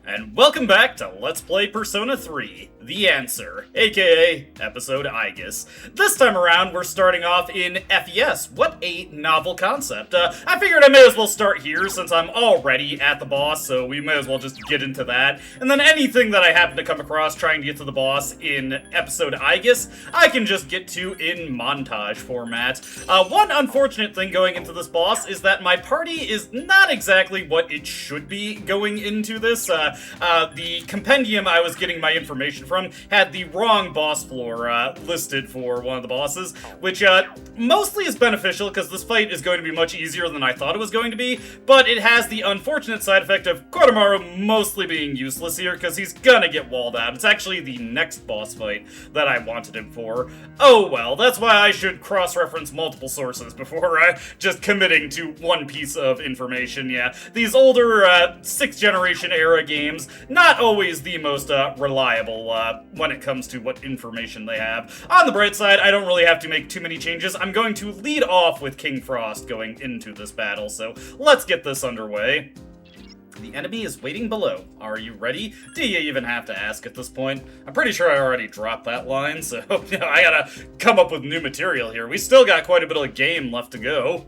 And welcome back to Let's Play Persona 3, The Answer, aka Episode Aegis. This time around, we're starting off in FES. What a novel concept. I figured I may as well start here since I'm already at the boss, so we may as well just get into that. And then anything that I happen to come across trying to get to the boss in Episode Aegis, I can just get to in montage format. One unfortunate thing going into this boss is that my party is not exactly what it should be going into this. The compendium I was getting my information from had the wrong boss floor listed for one of the bosses, which mostly is beneficial because this fight is going to be much easier than I thought it was going to be, but it has the unfortunate side effect of Kotamaru mostly being useless here because he's gonna get walled out. It's actually the next boss fight that I wanted him for. Oh well, that's why I should cross-reference multiple sources before just committing to one piece of information. Yeah, these older 6th generation era games, not always the most reliable when it comes to what information they have. On the bright side, I don't really have to make too many changes. I'm going to lead off with King Frost going into this battle, so let's get this underway. The enemy is waiting below. Are you ready? Do you even have to ask at this point? I'm pretty sure I already dropped that line, so I gotta come up with new material here. We still got quite a bit of a game left to go.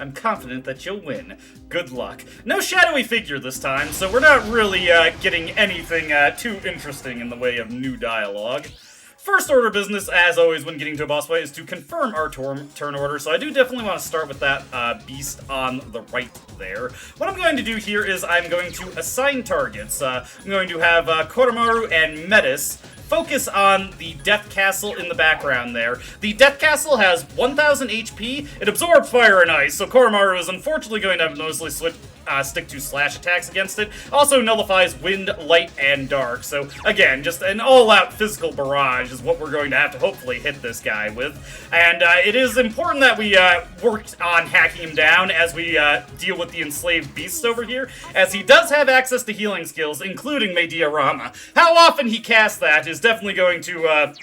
I'm confident that you'll win. Good luck. No shadowy figure this time, so we're not really getting anything too interesting in the way of new dialogue. First order of business, as always when getting to a boss fight, is to confirm our turn order, so I do definitely want to start with that beast on the right there. What I'm going to do here is I'm going to assign targets. I'm going to have Kotamaru and Metis focus on the Death Castle in the background there. The Death Castle has 1000 HP, it absorbs fire and ice, so Kotamaru is unfortunately going to have mostly stick to slash attacks against it. Also nullifies wind, light, and dark. So again, just an all-out physical barrage is what we're going to have to hopefully hit this guy with. And it is important that we work on hacking him down as we deal with the enslaved beasts over here, as he does have access to healing skills, including Diorama. How often he casts that is definitely going to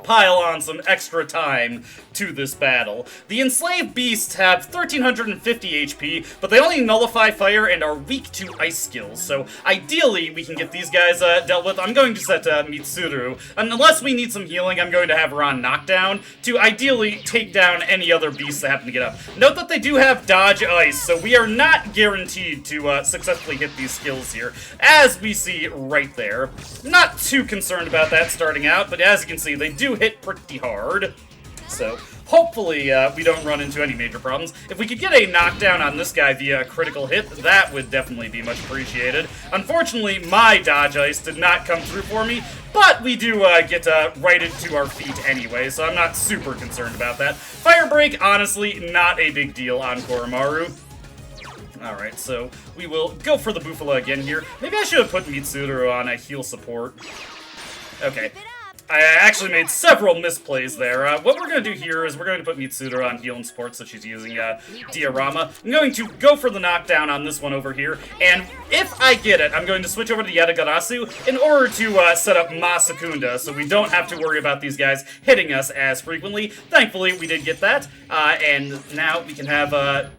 pile on some extra time to this battle. The enslaved beasts have 1350 HP, but they only nullify fire and are weak to ice skills, so ideally we can get these guys dealt with. I'm going to set Mitsuru. Unless we need some healing, I'm going to have her on knockdown to ideally take down any other beasts that happen to get up. Note that they do have dodge ice, so we are not guaranteed to successfully hit these skills here, as we see right there. Not too concerned about that starting out, but as you can see, they do hit pretty hard. So hopefully we don't run into any major problems. If we could get a knockdown on this guy via a critical hit, that would definitely be much appreciated. Unfortunately, my dodge ice did not come through for me, but we do get righted to our feet anyway, so I'm not super concerned about that. Fire break, honestly, not a big deal on Kotamaru. Alright, so we will go for the Bufala again here. Maybe I should have put Mitsuru on a heal support. Okay. I actually made several misplays there. What we're going to do here is we're going to put Mitsuru on heal and support, so she's using Diorama. I'm going to go for the knockdown on this one over here, and if I get it, I'm going to switch over to Yatagarasu in order to set up Masakunda, so we don't have to worry about these guys hitting us as frequently. Thankfully, we did get that, and now we can have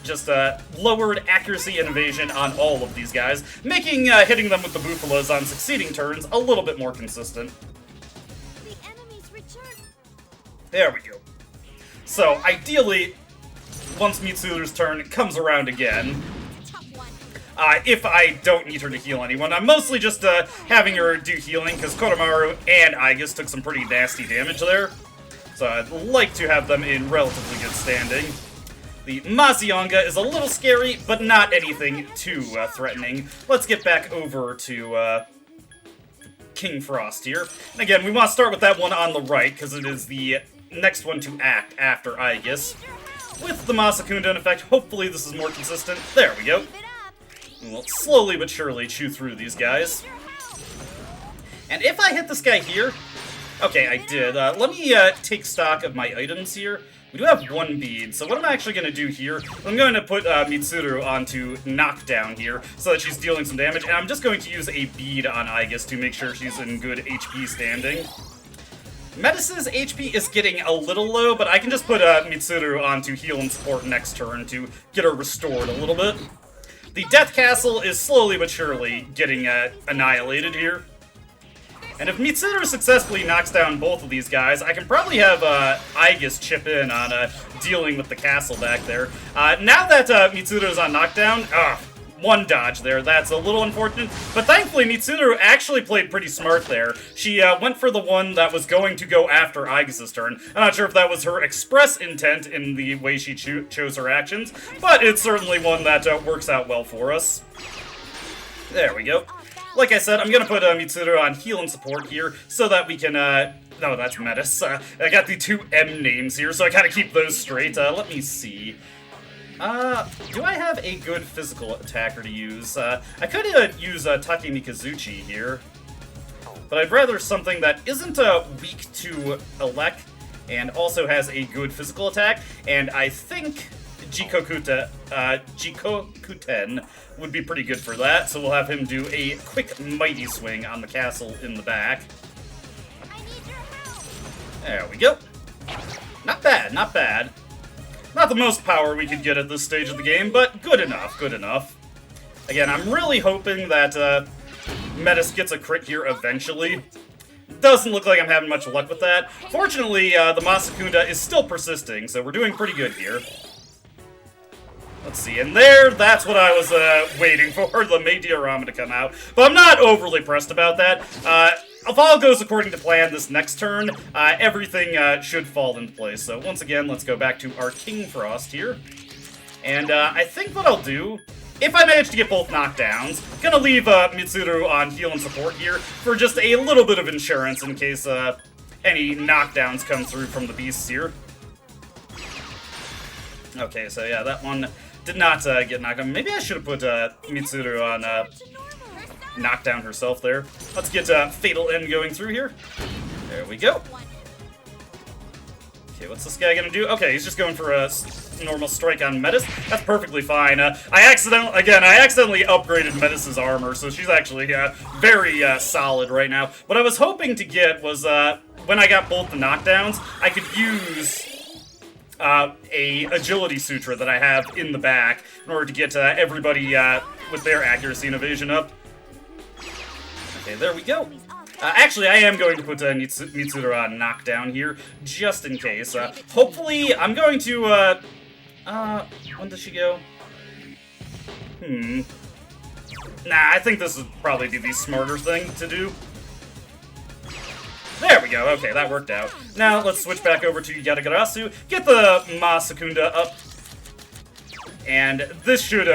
just lowered accuracy and evasion on all of these guys, making hitting them with the Bufalas on succeeding turns a little bit more consistent. There we go. So, ideally, once Mitsuru's turn comes around again, if I don't need her to heal anyone, I'm mostly just having her do healing, because Kotamaru and Aegis took some pretty nasty damage there. So I'd like to have them in relatively good standing. The Mazionga is a little scary, but not anything too threatening. Let's get back over to King Frost here. And again, we want to start with that one on the right, because it is the next one to act after Aegis. With the Masakunda in effect, hopefully this is more consistent. There we go. And we'll slowly but surely chew through these guys. And if I hit this guy here... Okay, I did. Let me take stock of my items here. We do have one bead, so what I'm actually going to do here, I'm going to put Mitsuru onto knockdown here, so that she's dealing some damage, and I'm just going to use a bead on Aegis to make sure she's in good HP standing. Metis' HP is getting a little low, but I can just put Mitsuru onto heal and support next turn to get her restored a little bit. the Death Castle is slowly but surely getting annihilated here. And if Mitsuru successfully knocks down both of these guys, I can probably have Aegis chip in on dealing with the castle back there. Now that Mitsuru's on knockdown, one dodge there, that's a little unfortunate. But thankfully, Mitsuru actually played pretty smart there. She went for the one that was going to go after Aegis' turn. I'm not sure if that was her express intent in the way she chose her actions, but it's certainly one that works out well for us. There we go. Like I said, I'm gonna put Mitsuru on heal and support here so that we can, no, that's Metis. I got the two M names here, so I gotta keep those straight. Let me see. Do I have a good physical attacker to use? I could use Take Mikazuchi here, but I'd rather something that isn't weak to Elec and also has a good physical attack, and I think Jikokuten would be pretty good for that, so we'll have him do a quick mighty swing on the castle in the back. There we go. Not bad, not bad. Not the most power we could get at this stage of the game, but good enough, good enough. Again, I'm really hoping that Metis gets a crit here eventually. Doesn't look like I'm having much luck with that. Fortunately, the Masakunda is still persisting, so we're doing pretty good here. Let's see, and that's what I was waiting for, the Mei diorama to come out. But I'm not overly pressed about that. If all goes according to plan this next turn, everything should fall into place. So once again, let's go back to our King Frost here. And I think what I'll do, if I manage to get both knockdowns, gonna leave Mitsuru on heal and support here for just a little bit of insurance in case any knockdowns come through from the beasts here. Okay, so yeah, that one did not get knocked down. Maybe I should have put Mitsuru on knockdown herself there. Let's get Fatal End going through here. There we go. Okay, what's this guy gonna do? Okay, he's just going for a normal strike on Metis. That's perfectly fine. I accidentally upgraded Metis' armor, so she's actually very solid right now. What I was hoping to get was, when I got both the knockdowns, I could use a Agility Sutra that I have in the back in order to get everybody with their accuracy and evasion up. Okay, there we go. Actually, I am going to put Mitsuru on knockdown here, just in case. Hopefully, I'm going to, when does she go? Nah, I think this would probably be the smarter thing to do. There we go, okay, that worked out. Now, let's switch back over to Yatagarasu, get the Masakunda up, and this should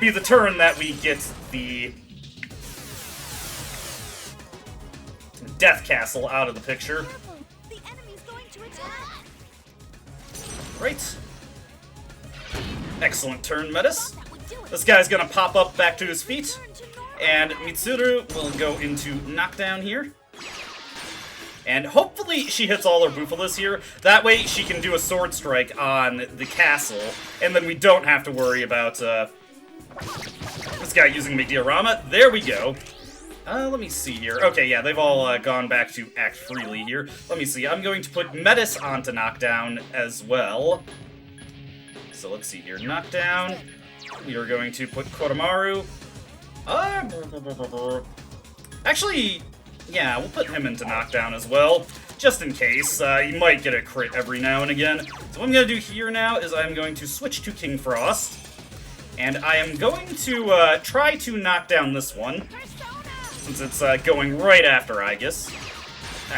be the turn that we get the Death Castle out of the picture. Right. Excellent turn, Metis. This guy's gonna pop up back to his feet, and Mitsuru will go into knockdown here. And hopefully she hits all her Buffalas here. That way she can do a sword strike on the castle, and then we don't have to worry about this guy using Mei diorama. There we go. Let me see here. Okay, yeah, they've all gone back to act freely here. Let me see. I'm going to put Metis onto knockdown as well. So let's see here. Knockdown. We are going to put Koromaru. Actually, yeah, we'll put him into knockdown as well, just in case. He might get a crit every now and again. So what I'm going to do here now is I'm going to switch to King Frost, and I am going to try to knock down this one, since it's going right after Aegis.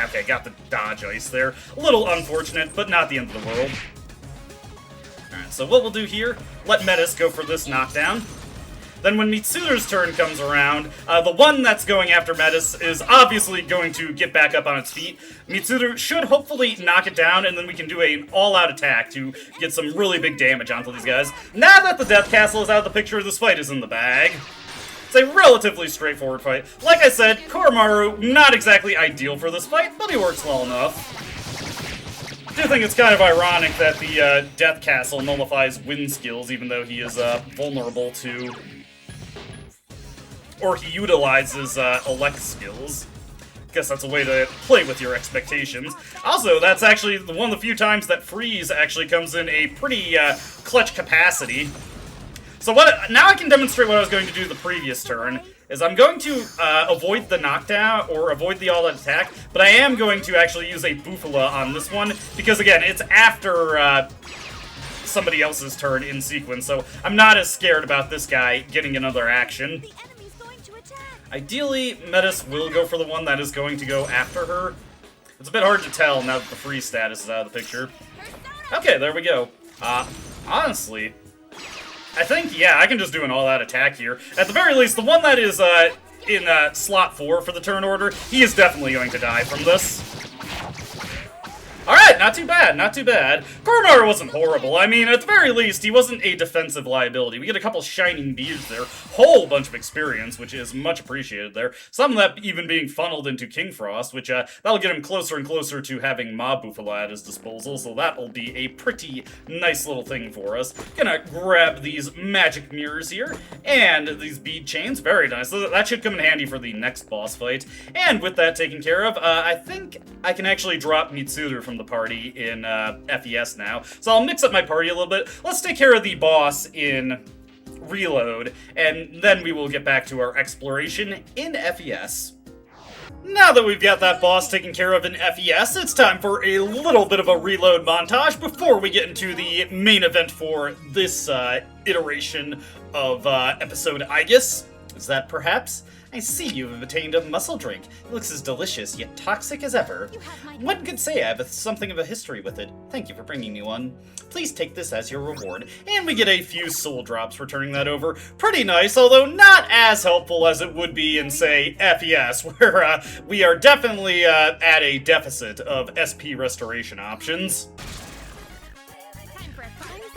Okay, got the dodge ice there. A little unfortunate, but not the end of the world. Alright, so what we'll do here, let Metis go for this knockdown. Then when Mitsuru's turn comes around, the one that's going after Metis is obviously going to get back up on its feet. Mitsuru should hopefully knock it down, and then we can do an all-out attack to get some really big damage onto these guys. Now that the Death Castle is out of the picture, this fight is in the bag. It's a relatively straightforward fight. Like I said, Koromaru, not exactly ideal for this fight, but he works well enough. I do think it's kind of ironic that the Death Castle nullifies wind skills, even though he is vulnerable to... or he utilizes elect skills. Guess that's a way to play with your expectations. Also, that's actually one of the few times that freeze actually comes in a pretty clutch capacity. So now I can demonstrate what I was going to do the previous turn, is I'm going to avoid the knockdown, or avoid the all-out attack, but I am going to actually use a Bufala on this one, because again, it's after somebody else's turn in sequence, so I'm not as scared about this guy getting another action. Ideally, Metis will go for the one that is going to go after her. It's a bit hard to tell now that the freeze status is out of the picture. Okay, there we go. Honestly, I think, yeah, I can just do an all-out attack here. At the very least, the one that is in slot 4 for the turn order, he is definitely going to die from this. Alright, not too bad, not too bad. Kurnar wasn't horrible. I mean, at the very least, he wasn't a defensive liability. We get a couple shining beads there, whole bunch of experience, which is much appreciated there. Some of that even being funneled into King Frost, which that'll get him closer and closer to having Mob Bufala at his disposal, so that'll be a pretty nice little thing for us. Gonna grab these magic mirrors here, and these bead chains, very nice. So that should come in handy for the next boss fight. And with that taken care of, I think I can actually drop Mitsuru from the party in FES now. So I'll mix up my party a little bit. Let's take care of the boss in Reload, and then we will get back to our exploration in FES. Now that we've got that boss taken care of in FES, it's time for a little bit of a reload montage before we get into the main event for this iteration of episode Aegis. Is that perhaps? I see you have obtained a muscle drink. It looks as delicious, yet toxic as ever. One could say I have something of a history with it. Thank you for bringing me one. Please take this as your reward. And we get a few soul drops for turning that over. Pretty nice, although not as helpful as it would be in, say, FES, where we are definitely at a deficit of SP restoration options.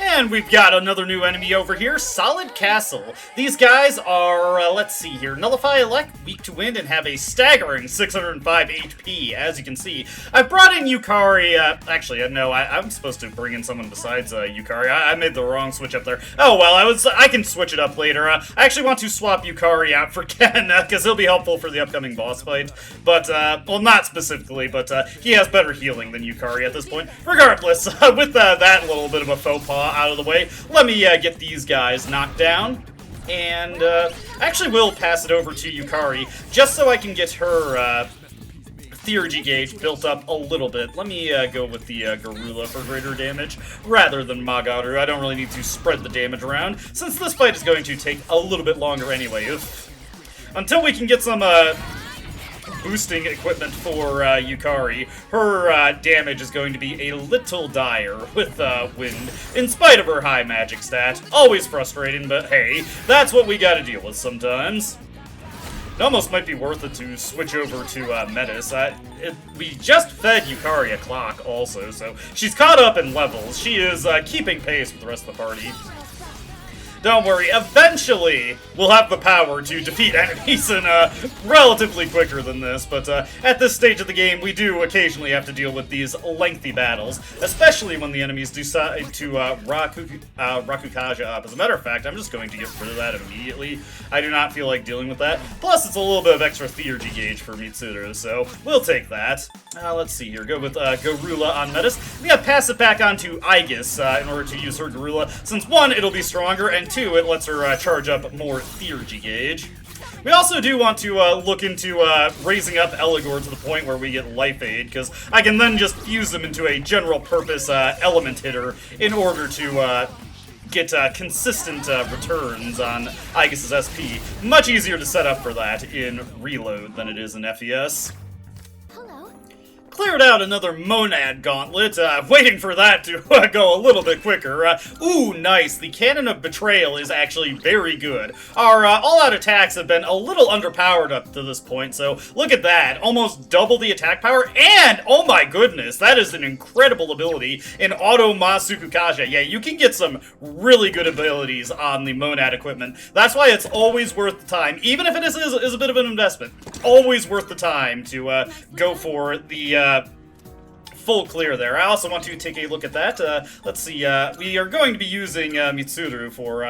And we've got another new enemy over here, Solid Castle. These guys are, let's see here, Nullify Elect, weak to wind, and have a staggering 605 HP, as you can see. I brought in Yukari, actually, no, I'm supposed to bring in someone besides Yukari. I made the wrong switch up there. Oh, well, I can switch it up later. I actually want to swap Yukari out for Ken, because he'll be helpful for the upcoming boss fight. But, well, not specifically, but he has better healing than Yukari at this point. Regardless, with that little bit of a faux pas out of the way, let me get these guys knocked down, and actually will pass it over to Yukari, just so I can get her theurgy gauge built up a little bit. Let me go with the Garula for greater damage, rather than Magaru. I don't really need to spread the damage around, since this fight is going to take a little bit longer anyway. Until we can get some boosting equipment for Yukari, her damage is going to be a little dire with wind, in spite of her high magic stat. Always frustrating, but hey, that's what we gotta deal with sometimes. It almost might be worth it to switch over to Metis. We just fed Yukari a clock also, so she's caught up in levels. She is keeping pace with the rest of the party. Don't worry, eventually we'll have the power to defeat enemies in relatively quicker than this, but at this stage of the game, we do occasionally have to deal with these lengthy battles, especially when the enemies decide to Rakukaja up. As a matter of fact, I'm just going to get rid of that immediately. I do not feel like dealing with that. Plus, it's a little bit of extra theurgy gauge for Mitsuru, so we'll take that. Let's see here. Go with Garula on Metis. We gotta pass it back on to Aegis in order to use her Garula, since one, it'll be stronger, and two, it lets her charge up more theurgy gauge. We also do want to look into raising up Eligor to the point where we get Life Aid, because I can then just fuse them into a general purpose element hitter in order to get consistent returns on Aegis' SP. Much easier to set up for that in Reload than it is in FES. Cleared out another Monad Gauntlet, waiting for that to go a little bit quicker. Ooh, nice. The Cannon of Betrayal is actually very good. Our all-out attacks have been a little underpowered up to this point, so look at that. Almost double the attack power, and, oh my goodness, that is an incredible ability in Auto Masukukaja. Yeah, you can get some really good abilities on the Monad equipment. That's why it's always worth the time, even if it is a bit of an investment, always worth the time to go for the full clear there. I also want to take a look at that. Let's see, we are going to be using Mitsuru for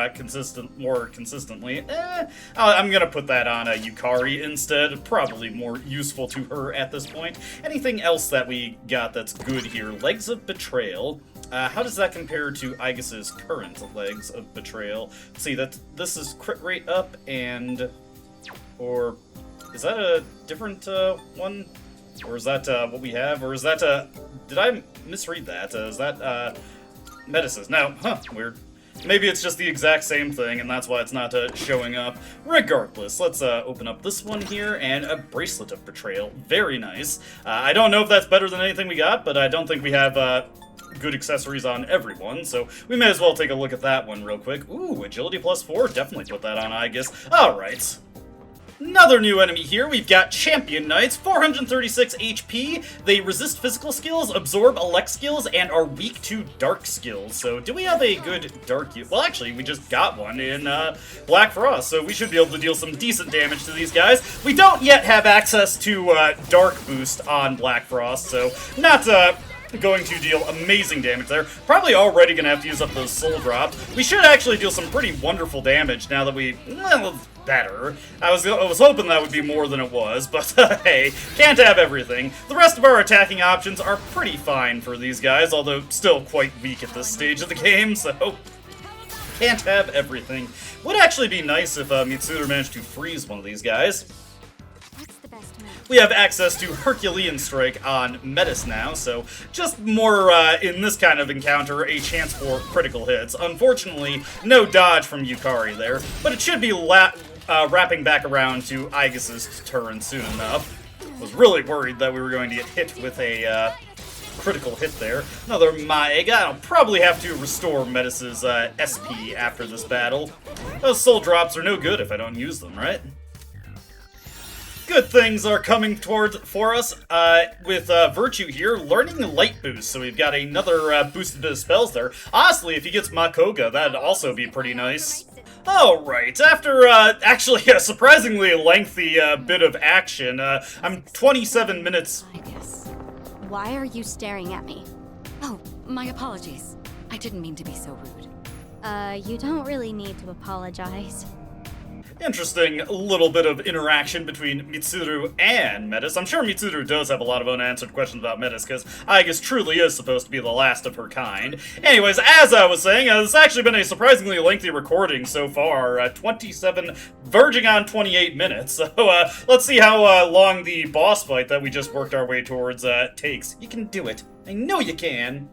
more consistently. I'm gonna put that on Yukari instead. Probably more useful to her at this point. Anything else that we got that's good here? Legs of Betrayal. How does that compare to Aegis's current legs of betrayal? Let's see, this is crit rate up and... Or is that a different one? Or is that what we have? Or is that did I misread that? Is that Metis's? No, weird. Maybe it's just the exact same thing, and that's why it's not showing up. Regardless, let's open up this one here, and a Bracelet of Betrayal. Very nice. I don't know if that's better than anything we got, but I don't think we have good accessories on everyone, so we may as well take a look at that one real quick. Ooh, Agility +4, definitely put that on, I guess. Alright. Another new enemy here, we've got Champion Knights, 436 HP, they resist physical skills, absorb elect skills, and are weak to dark skills. So do we have a good dark... Well, actually, we just got one in Black Frost, so we should be able to deal some decent damage to these guys. We don't yet have access to Dark Boost on Black Frost, so not... going to deal amazing damage there. Probably already going to have to use up those soul drops. We should actually deal some pretty wonderful damage now that we... Well, better. I was hoping that would be more than it was, but hey, can't have everything. The rest of our attacking options are pretty fine for these guys, although still quite weak at this stage of the game, so... Can't have everything. Would actually be nice if Mitsuru managed to freeze one of these guys. We have access to Herculean Strike on Metis now, so just more, in this kind of encounter, a chance for critical hits. Unfortunately, no dodge from Yukari there, but it should be wrapping back around to Aegis's turn soon enough. Was really worried that we were going to get hit with a critical hit there. Another Maega. I'll probably have to restore Metis's SP after this battle. Those soul drops are no good if I don't use them, right? Good things are coming for us with Virtue here, learning Light Boost, so we've got another boosted bit of spells there. Honestly, if he gets Makoga, that'd also be pretty nice. Alright, after actually a surprisingly lengthy bit of action, I'm 27 minutes... I guess. Why are you staring at me? Oh, my apologies. I didn't mean to be so rude. You don't really need to apologize. Interesting little bit of interaction between Mitsuru and Metis. I'm sure Mitsuru does have a lot of unanswered questions about Metis, because Aegis truly is supposed to be the last of her kind. Anyways, as I was saying, it's actually been a surprisingly lengthy recording so far, 27, verging on 28 minutes. So let's see how long the boss fight that we just worked our way towards takes. You can do it. I know you can.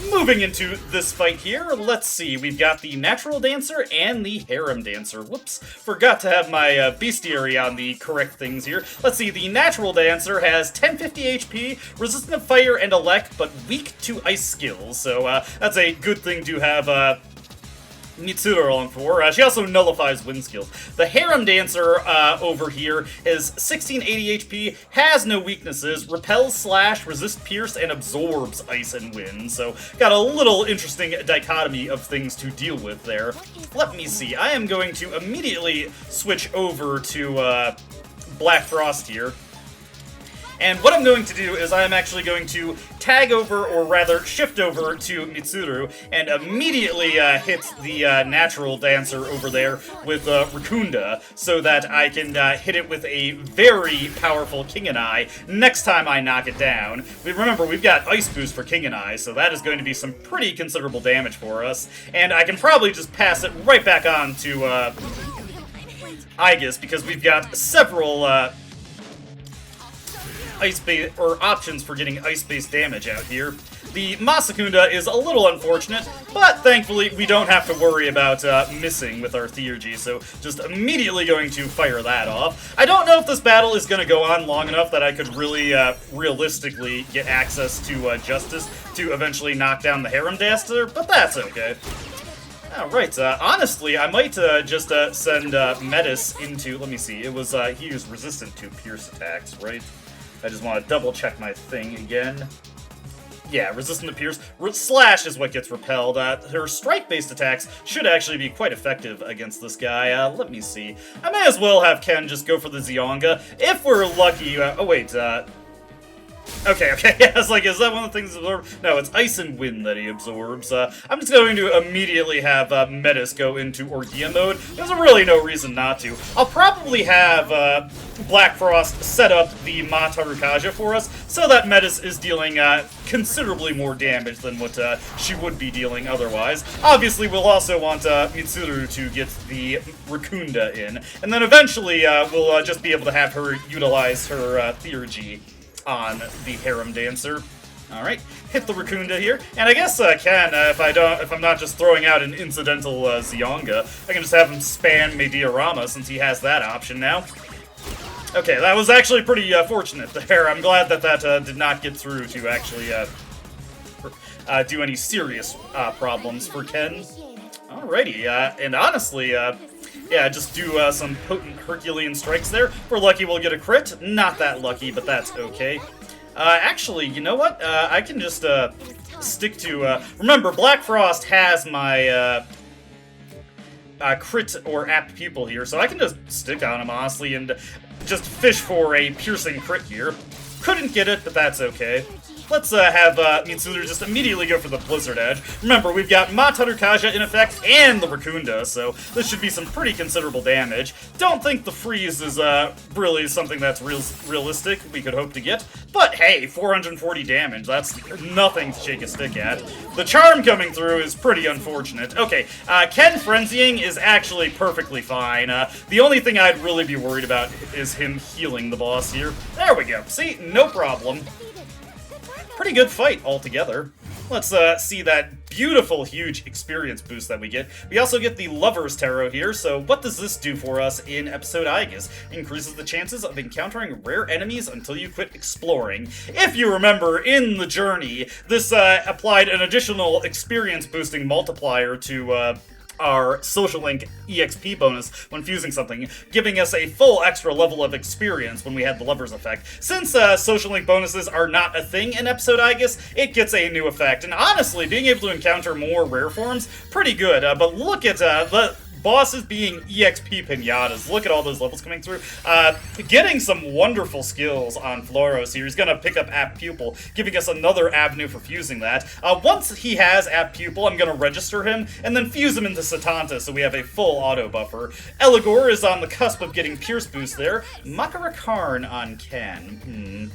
Moving into this fight here, let's see, we've got the Natural Dancer and the Harem Dancer. Whoops, forgot to have my bestiary on the correct things here. Let's see, the Natural Dancer has 1050 HP, resistant to fire and elect, but weak to ice skills, so that's a good thing to have Mitsuru on for. She also nullifies wind skills. The Harem Dancer over here is 1680 HP, has no weaknesses, repels, slash, resists pierce, and absorbs ice and wind. So got a little interesting dichotomy of things to deal with there. Let me see. I am going to immediately switch over to Black Frost here. And what I'm going to do is I'm actually going to tag over, or rather shift over to Mitsuru, and immediately hit the Natural Dancer over there with Racunda, so that I can hit it with a very powerful King and I next time I knock it down. Remember, we've got Ice Boost for King and I, so that is going to be some pretty considerable damage for us, and I can probably just pass it right back on to Aegis, because we've got several ice-based, or options for getting ice-based damage out here. The Masakunda is a little unfortunate, but thankfully we don't have to worry about missing with our Theurgy, so just immediately going to fire that off. I don't know if this battle is going to go on long enough that I could really realistically get access to Justice to eventually knock down the Harem Dancer, but that's okay. Alright, honestly, I might just send Metis into, let me see, it was, he was resistant to pierce attacks, right? I just want to double check my thing again. Yeah, resistant to pierce. Slash is what gets repelled. Her strike-based attacks should actually be quite effective against this guy. Let me see. I may as well have Ken just go for the Zionga. If we're lucky... oh, wait. Okay, yeah, it's like, is that one of the things absorbed? No, it's ice and wind that he absorbs. I'm just going to immediately have Metis go into Orgia mode. There's really no reason not to. I'll probably have Black Frost set up the Ma Tarukaja for us, so that Metis is dealing considerably more damage than what she would be dealing otherwise. Obviously, we'll also want Mitsuru to get the Racunda in, and then eventually we'll just be able to have her utilize her Theurgy on the Harem Dancer. Alright, hit the Racunda here, and I guess Ken, if I'm not just throwing out an incidental Zionga, I can just have him spam Mediarama since he has that option now. Okay, that was actually pretty fortunate there. I'm glad that that did not get through to actually do any serious problems for Ken. Alrighty, and honestly, yeah, just do some potent Herculean strikes there. If we're lucky, we'll get a crit. Not that lucky, but that's okay. Actually, you know what? I can just stick to... remember, Black Frost has my crit or apt pupil here, so I can just stick on him, honestly, and just fish for a piercing crit here. Couldn't get it, but that's okay. Let's have Mitsuru just immediately go for the Blizzard Edge. Remember, we've got Ma Tarukaja in effect and the Racunda, so this should be some pretty considerable damage. Don't think the freeze is really something that's realistic we could hope to get, but hey, 440 damage, that's nothing to shake a stick at. The charm coming through is pretty unfortunate. Okay, Ken frenzying is actually perfectly fine. The only thing I'd really be worried about is him healing the boss here. There we go. See, no problem. Pretty good fight altogether. Let's see that beautiful, huge experience boost that we get. We also get the Lover's Tarot here, so what does this do for us in episode Aegis? Increases the chances of encountering rare enemies until you quit exploring. If you remember, in the journey, this applied an additional experience boosting multiplier to our Social Link EXP bonus when fusing something, giving us a full extra level of experience when we had the Lover's effect. Since Social Link bonuses are not a thing in episode Aegis, it gets a new effect, and honestly, being able to encounter more rare forms, pretty good, but look at the bosses being EXP pinatas. Look at all those levels coming through. Getting some wonderful skills on Floros here. He's gonna pick up Apt Pupil, giving us another avenue for fusing that. Once he has Apt Pupil, I'm gonna register him, and then fuse him into Satanta, so we have a full auto buffer. Eligor is on the cusp of getting Pierce Boost there. Makara Karn on Ken.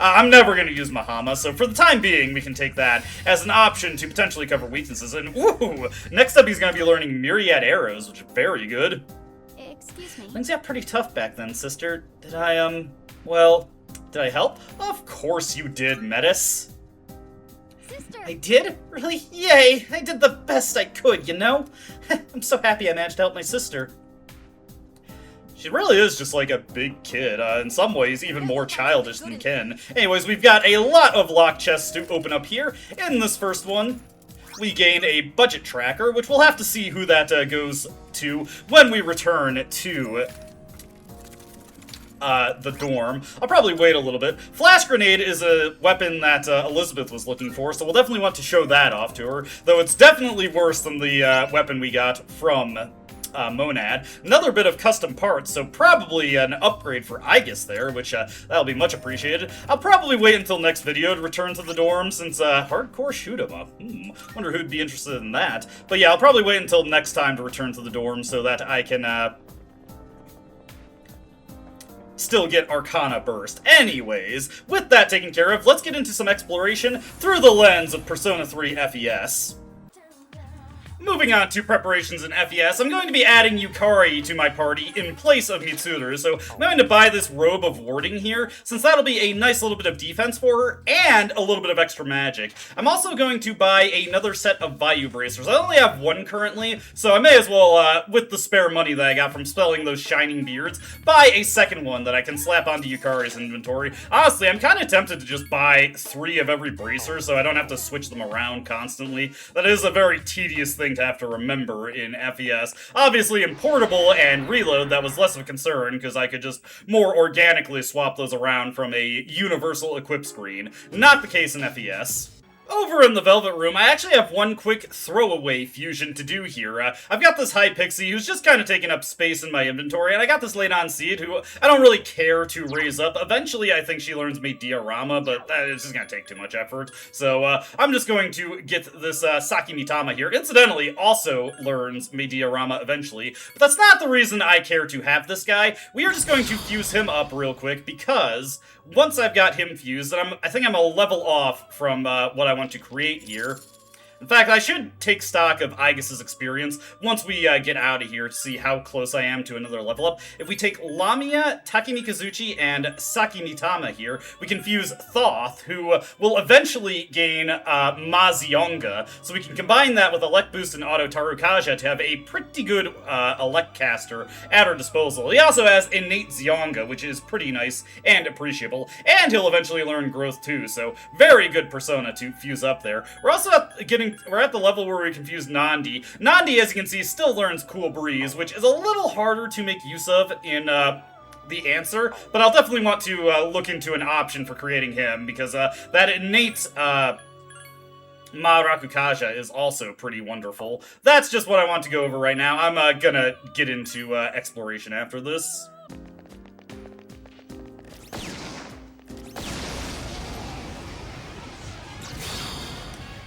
I'm never going to use Mahama, so for the time being, we can take that as an option to potentially cover weaknesses. And, ooh, next up he's going to be learning Myriad Arrows, which is very good. Excuse me. Things got pretty tough back then, sister. Did I, well, did I help? Of course you did, Metis. Sister! I did? Really? Yay! I did the best I could, you know? I'm so happy I managed to help my sister. She really is just like a big kid, in some ways even more childish than Ken. Anyways, we've got a lot of lock chests to open up here. In this first one, we gain a budget tracker, which we'll have to see who that goes to when we return to the dorm. I'll probably wait a little bit. Flash Grenade is a weapon that Elizabeth was looking for, so we'll definitely want to show that off to her, though it's definitely worse than the weapon we got from Monad. Another bit of custom parts, so probably an upgrade for Aegis there, which that'll be much appreciated. I'll probably wait until next video to return to the dorm, since hardcore shoot 'em up. Wonder who'd be interested in that. But yeah, I'll probably wait until next time to return to the dorm so that I can still get Arcana Burst. Anyways, with that taken care of, let's get into some exploration through the lens of Persona 3 FES. Moving on to preparations in FES, I'm going to be adding Yukari to my party in place of Mitsuru, so I'm going to buy this Robe of Warding here, since that'll be a nice little bit of defense for her, and a little bit of extra magic. I'm also going to buy another set of Vayu Bracers. I only have one currently, so I may as well, with the spare money that I got from spelling those Shining Beards, buy a second one that I can slap onto Yukari's inventory. Honestly, I'm kind of tempted to just buy 3 of every bracer, so I don't have to switch them around constantly. That is a very tedious thing to have to remember in FES. Obviously, in Portable and Reload, that was less of a concern, because I could just more organically swap those around from a universal equip screen. Not the case in FES. Over in the Velvet Room, I actually have one quick throwaway fusion to do here. I've got this High Pixie who's just kind of taking up space in my inventory, and I got this Late On Seed who I don't really care to raise up. Eventually, I think she learns Made Diorama, but it's just gonna take too much effort. So, I'm just going to get this Saki Mitama here. Incidentally, also learns Made Diorama eventually, but that's not the reason I care to have this guy. We are just going to fuse him up real quick, because once I've got him fused, and I think I'm a level off from what I want to create here. In fact, I should take stock of Aigis' experience once we get out of here to see how close I am to another level up. If we take Lamia, Takemikazuchi, and Saki Mitama here, we can fuse Thoth, who will eventually gain Mazionga, so we can combine that with Elect Boost and Auto Tarukaja to have a pretty good Elect caster at our disposal. He also has Innate Zionga, which is pretty nice and appreciable, and he'll eventually learn Growth too, so very good persona to fuse up there. We're also we're at the level where we can fuse Nandi. Nandi, as you can see, still learns Cool Breeze, which is a little harder to make use of in the answer, but I'll definitely want to look into an option for creating him, because that innate Ma Rakukaja is also pretty wonderful. That's just what I want to go over right now. I'm gonna get into exploration after this.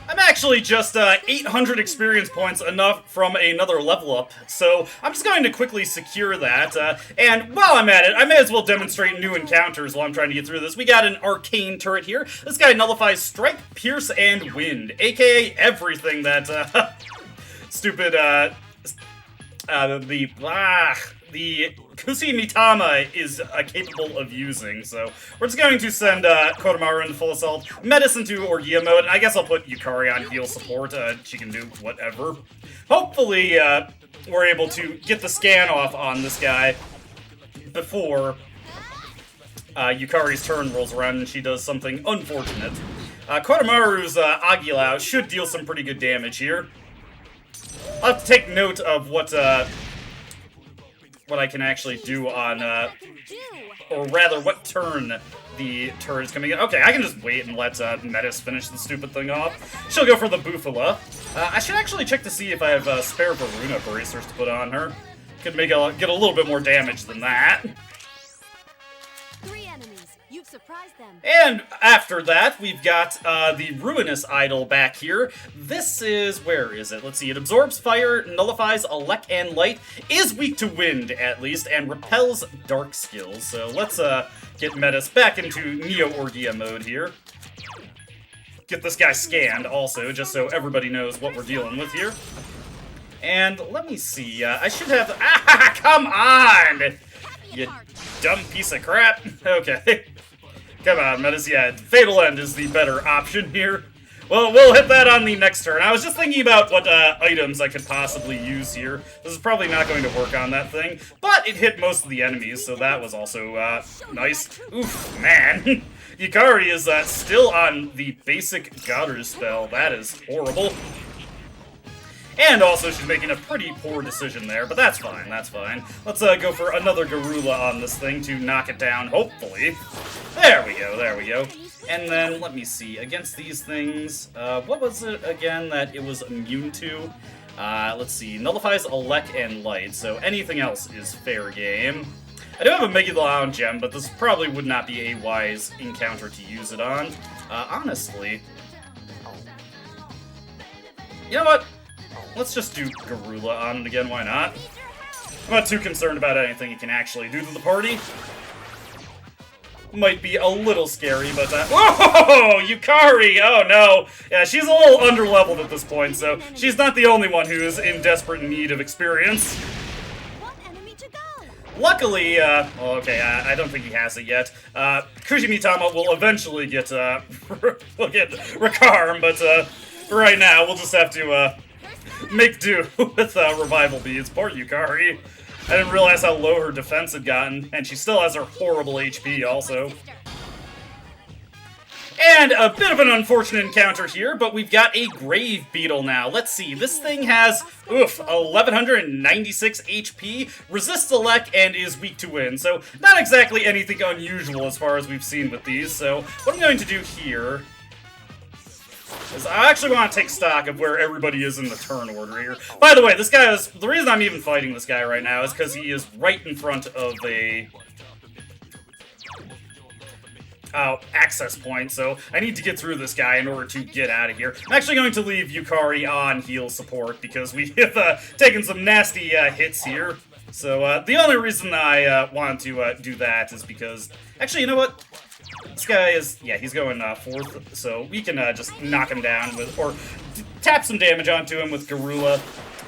I'm actually just 800 experience points enough from another level up, so I'm just going to quickly secure that, and while I'm at it, I may as well demonstrate new encounters while I'm trying to get through this. We got an arcane turret here. This guy nullifies Strike, Pierce, and Wind, aka everything that, stupid, the Kusi Mitama is capable of using, so we're just going to send Kodomaru into full assault, Metis into Orgia mode, and I guess I'll put Yukari on heal support. She can do whatever. Hopefully, we're able to get the scan off on this guy before Yukari's turn rolls around and she does something unfortunate. Kodomaru's Agilao should deal some pretty good damage here. I'll have to take note of what I can actually do on, or rather, what turn the turret is coming in. Okay, I can just wait and let Metis finish the stupid thing off. She'll go for the Bufala. I should actually check to see if I have spare Varuna bracers to put on her. Could make get a little bit more damage than that. You've surprised them. And after that, we've got the Ruinous Idol back here. This is, where is it? Let's see, it absorbs fire, nullifies Elect and Light, is weak to wind at least, and repels dark skills. So let's get Metis back into Neo-Orgia mode here. Get this guy scanned also, just so everybody knows what we're dealing with here. And let me see, I should have, come on! You dumb piece of crap. Okay. Come on, Metis. Yeah, Fatal End is the better option here. Well, we'll hit that on the next turn. I was just thinking about what items I could possibly use here. This is probably not going to work on that thing, but it hit most of the enemies, so that was also nice. Oof, man. Yukari is still on the basic Goddard spell. That is horrible. And also, she's making a pretty poor decision there, but that's fine, that's fine. Let's go for another Garula on this thing to knock it down, hopefully. There we go, there we go. And then, let me see, against these things, what was it again that it was immune to? Let's see, nullifies Elect and Light, so anything else is fair game. I do have a Megiddo gem, but this probably would not be a wise encounter to use it on. Honestly. You know what? Let's just do Garula on it again, why not? I'm not too concerned about anything it can actually do to the party. Might be a little scary, but whoa! Yukari! Oh no! Yeah, she's a little underleveled at this point, so she's not the only one who is in desperate need of experience. Luckily, well, okay, I don't think he has it yet. Kujimitama will eventually get, will get Rakarm, but, right now, we'll just have to, make do with revival beads. Poor Yukari. I didn't realize how low her defense had gotten, and she still has her horrible HP also. And a bit of an unfortunate encounter here, but we've got a Grave Beetle now. Let's see, this thing has, 1196 HP, resists Elect, and is weak to wind, so not exactly anything unusual as far as we've seen with these. So what I'm going to do here I actually want to take stock of where everybody is in the turn order here. By the way, this guy is... The reason I'm even fighting this guy right now is because he is right in front of a... access point, so I need to get through this guy in order to get out of here. I'm actually going to leave Yukari on heal support because we have taken some nasty hits here. So the only reason I wanted to do that is because... Actually, you know what? This guy is... Yeah, he's going 4th, so we can just knock him down with... Or tap some damage onto him with Garula,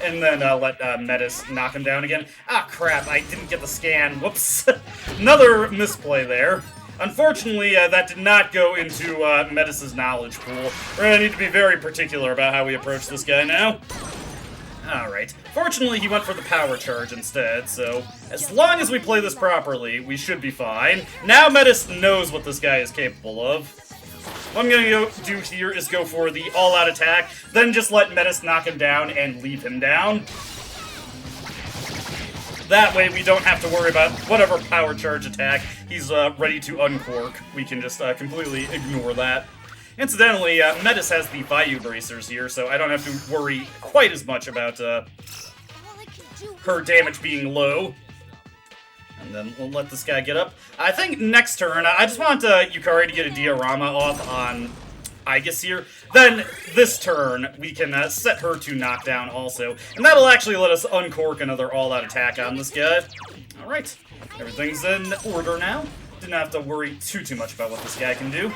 and then let Metis knock him down again. Ah, crap, I didn't get the scan. Whoops. Another misplay there. Unfortunately, that did not go into Metis' knowledge pool. We're gonna need to be very particular about how we approach this guy now. Alright. Fortunately, he went for the power charge instead, so as long as we play this properly, we should be fine. Now Metis knows what this guy is capable of. What I'm gonna do here is go for the all-out attack, then just let Metis knock him down and leave him down. That way we don't have to worry about whatever power charge attack he's ready to uncork. We can just completely ignore that. Incidentally, Metis has the Vayu bracers here, so I don't have to worry quite as much about her damage being low. And then we'll let this guy get up. I think next turn, I just want Yukari to get a diorama off on Aegis here. Then, this turn, we can set her to knock down also. And that'll actually let us uncork another all-out attack on this guy. Alright, everything's in order now. Didn't have to worry too much about what this guy can do.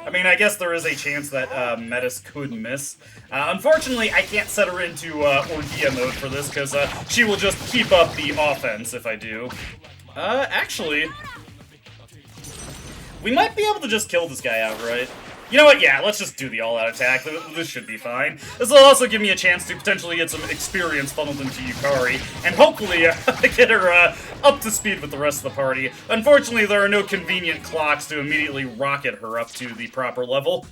I mean, I guess there is a chance that Metis could miss. Unfortunately, I can't set her into Orgia mode for this, because she will just keep up the offense if I do. Actually, we might be able to just kill this guy outright. You know what? Yeah, let's just do the all-out attack. This should be fine. This will also give me a chance to potentially get some experience funneled into Yukari, and hopefully get her up to speed with the rest of the party. Unfortunately, there are no convenient clocks to immediately rocket her up to the proper level.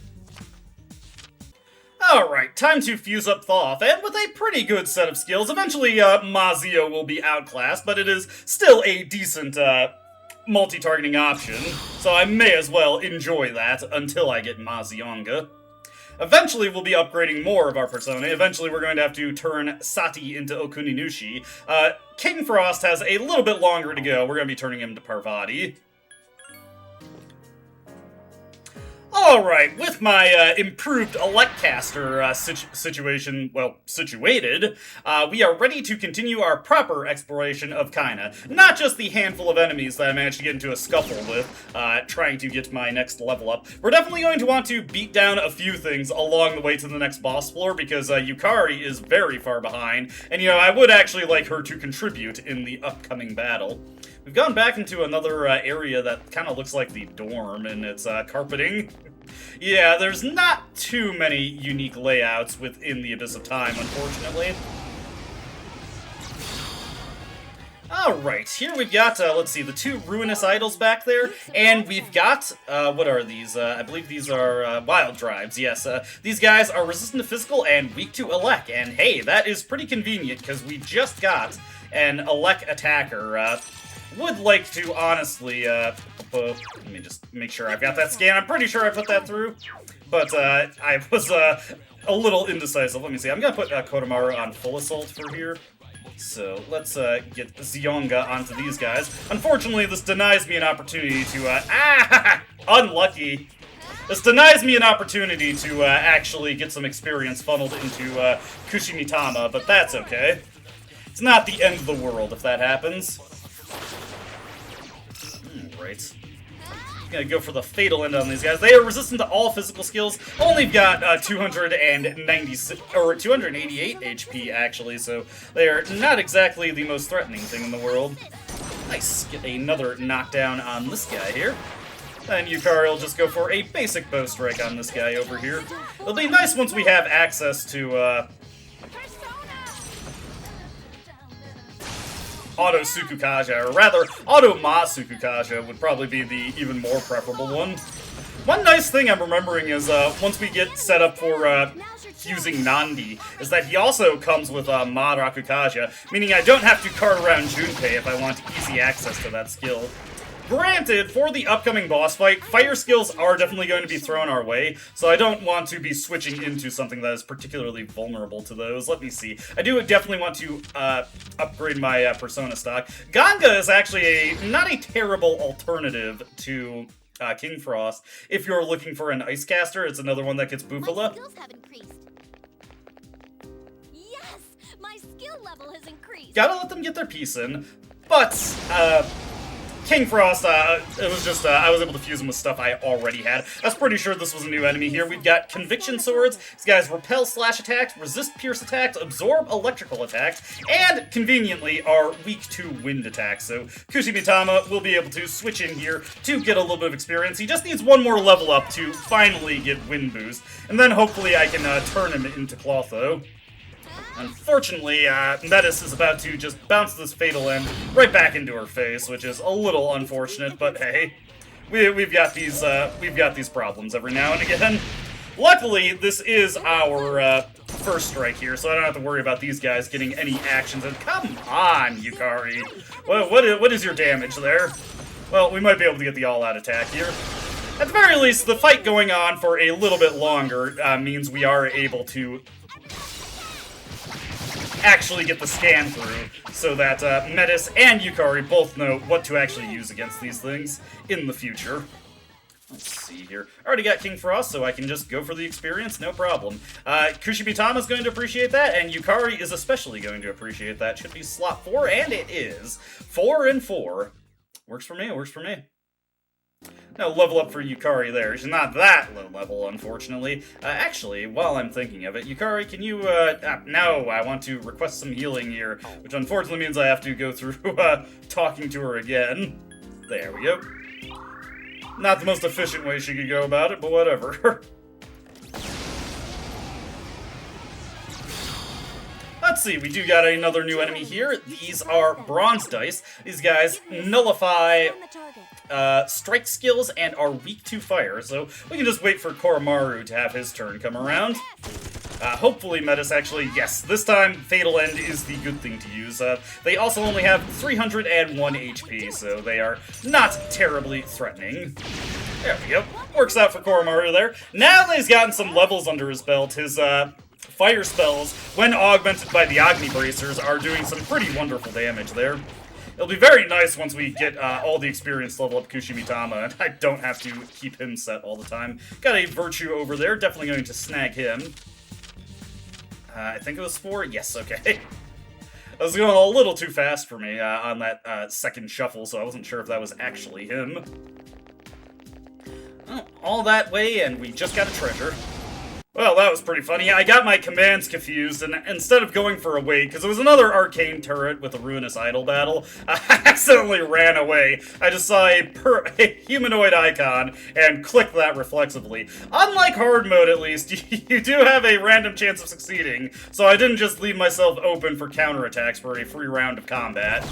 Alright, time to fuse up Thoth, and with a pretty good set of skills. Eventually, Mazio will be outclassed, but it is still a decent, multi-targeting option, so I may as well enjoy that until I get Mazionga. Eventually, we'll be upgrading more of our persona. Eventually, we're going to have to turn Sati into Okuninushi. King Frost has a little bit longer to go. We're going to be turning him to Parvati. Alright, with my improved Electcaster situation, well, situated, we are ready to continue our proper exploration of Caina. Not just the handful of enemies that I managed to get into a scuffle with, trying to get my next level up. We're definitely going to want to beat down a few things along the way to the next boss floor, because Yukari is very far behind, and, you know, I would actually like her to contribute in the upcoming battle. We've gone back into another area that kind of looks like the dorm, and it's carpeting. Yeah, there's not too many unique layouts within the Abyss of Time, unfortunately. Alright, here we've got, let's see, the 2 ruinous idols back there, and we've got, what are these? I believe these are, wild drives, yes. These guys are resistant to physical and weak to elec, and hey, that is pretty convenient, because we just got an elec attacker. Would like to, honestly, let me just make sure I've got that scan. I'm pretty sure I put that through, but I was a little indecisive. Let me see. I'm going to put Kodomaru on full assault for here. So let's get Zionga onto these guys. Unfortunately, this denies me an opportunity to, unlucky. This denies me an opportunity to actually get some experience funneled into Kushinitama, but that's okay. It's not the end of the world if that happens. Right. Gonna go for the fatal end on these guys. They are resistant to all physical skills. Only got 296 or 288 HP actually, so they are not exactly the most threatening thing in the world. Nice. Get another knockdown on this guy here. And Yukari will just go for a basic bow strike on this guy over here. It'll be nice once we have access to Auto Sukukaja, or rather, Auto Ma Sukukaja would probably be the even more preferable one. One nice thing I'm remembering is, once we get set up for, fusing Nandi, is that he also comes with, Ma Rakukaja, meaning I don't have to cart around Junpei if I want easy access to that skill. Granted, for the upcoming boss fight, fire skills are definitely going to be thrown our way, so I don't want to be switching into something that is particularly vulnerable to those. Let me see. I do definitely want to upgrade my Persona stock. Ganga is actually not a terrible alternative to King Frost. If you're looking for an Ice Caster, it's another one that gets Bufala. My skills have increased. Yes, my skill level has increased. Gotta let them get their piece in, but King Frost, it was just, I was able to fuse him with stuff I already had. I was pretty sure this was a new enemy here. We've got Conviction Swords. These guys repel slash attacks, resist pierce attacks, absorb electrical attacks, and, conveniently, are weak to wind attacks. So, Kushimitama will be able to switch in here to get a little bit of experience. He just needs one more level up to finally get wind boost, and then hopefully I can turn him into Clotho. Unfortunately, Metis is about to just bounce this Fatal End right back into her face, which is a little unfortunate, but hey, we've got these problems every now and again. Luckily, this is our first strike here, so I don't have to worry about these guys getting any actions. And come on, Yukari, what is your damage there? Well, we might be able to get the all-out attack here. At the very least, the fight going on for a little bit longer means we are able to actually get the scan through, so that Metis and Yukari both know what to actually use against these things in the future. Let's see here. Already got King Frost, so I can just go for the experience, no problem. Kushimitama's going to appreciate that, and Yukari is especially going to appreciate that. Should be slot 4, and it is. 4 and 4. Works for me, works for me. No level up for Yukari there. She's not that low level, unfortunately. Actually, while I'm thinking of it, Yukari, can you, no, I want to request some healing here, which unfortunately means I have to go through, talking to her again. There we go. Not the most efficient way she could go about it, but whatever. Let's see, we do got another new enemy here. These are bronze dice. These guys nullify strike skills and are weak to fire, so we can just wait for Koromaru to have his turn come around. Hopefully Metis actually, yes, this time Fatal End is the good thing to use. They also only have 301 HP, so they are not terribly threatening. There we go. Works out for Koromaru there. Now that he's gotten some levels under his belt, his fire spells, when augmented by the Agni Bracers, are doing some pretty wonderful damage there. It'll be very nice once we get all the experience level up Kushimitama, and I don't have to keep him set all the time. Got a Virtue over there, definitely going to snag him. I think it was 4? Yes, okay. I was going a little too fast for me on that second shuffle, so I wasn't sure if that was actually him. Oh, all that way, and we just got a treasure. Well, that was pretty funny. I got my commands confused, and instead of going for a wait, because it was another arcane turret with a ruinous idol battle, I accidentally ran away. I just saw a humanoid icon and clicked that reflexively. Unlike hard mode, at least, you do have a random chance of succeeding, so I didn't just leave myself open for counterattacks for a free round of combat.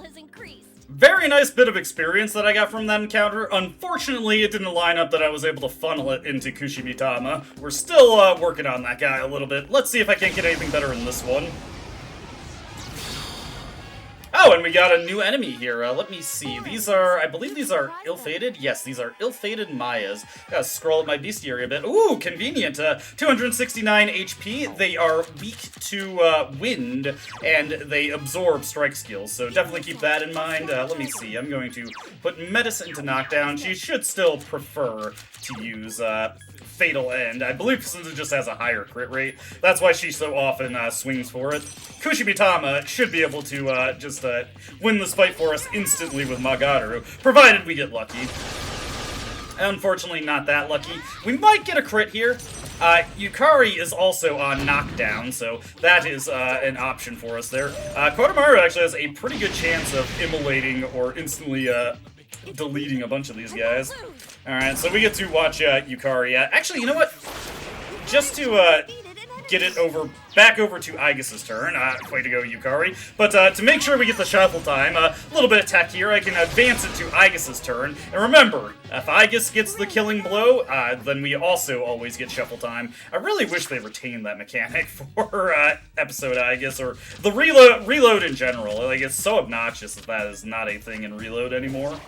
Has increased. Very nice bit of experience that I got from that encounter. Unfortunately, it didn't line up that I was able to funnel it into Kushimitama. We're still working on that guy a little bit. Let's see if I can't get anything better in this one. Oh, and we got a new enemy here. Let me see. These are, I believe these are ill-fated. Yes, these are ill-fated Mayas. Gotta scroll up my bestiary a bit. Ooh, convenient. 269 HP. They are weak to wind, and they absorb strike skills. So definitely keep that in mind. Let me see. I'm going to put Metis into knockdown. She should still prefer to use Fatal End. I believe since it just has a higher crit rate, that's why she so often swings for it. Kushimitama should be able to just win this fight for us instantly with Magaru, provided we get lucky. Unfortunately, not that lucky. We might get a crit here. Yukari is also on knockdown, so that is an option for us there. Koromaru actually has a pretty good chance of immolating or instantly deleting a bunch of these guys. Alright, so we get to watch Yukari. Actually, you know what? Just to get it back over to Aigis' turn. Way to go, Yukari. But to make sure we get the shuffle time, a little bit of tech here, I can advance it to Aigis' turn. And remember, if Aigis gets the killing blow, then we also always get shuffle time. I really wish they retained that mechanic for episode Aigis, or the reload in general. Like, it's so obnoxious that is not a thing in reload anymore.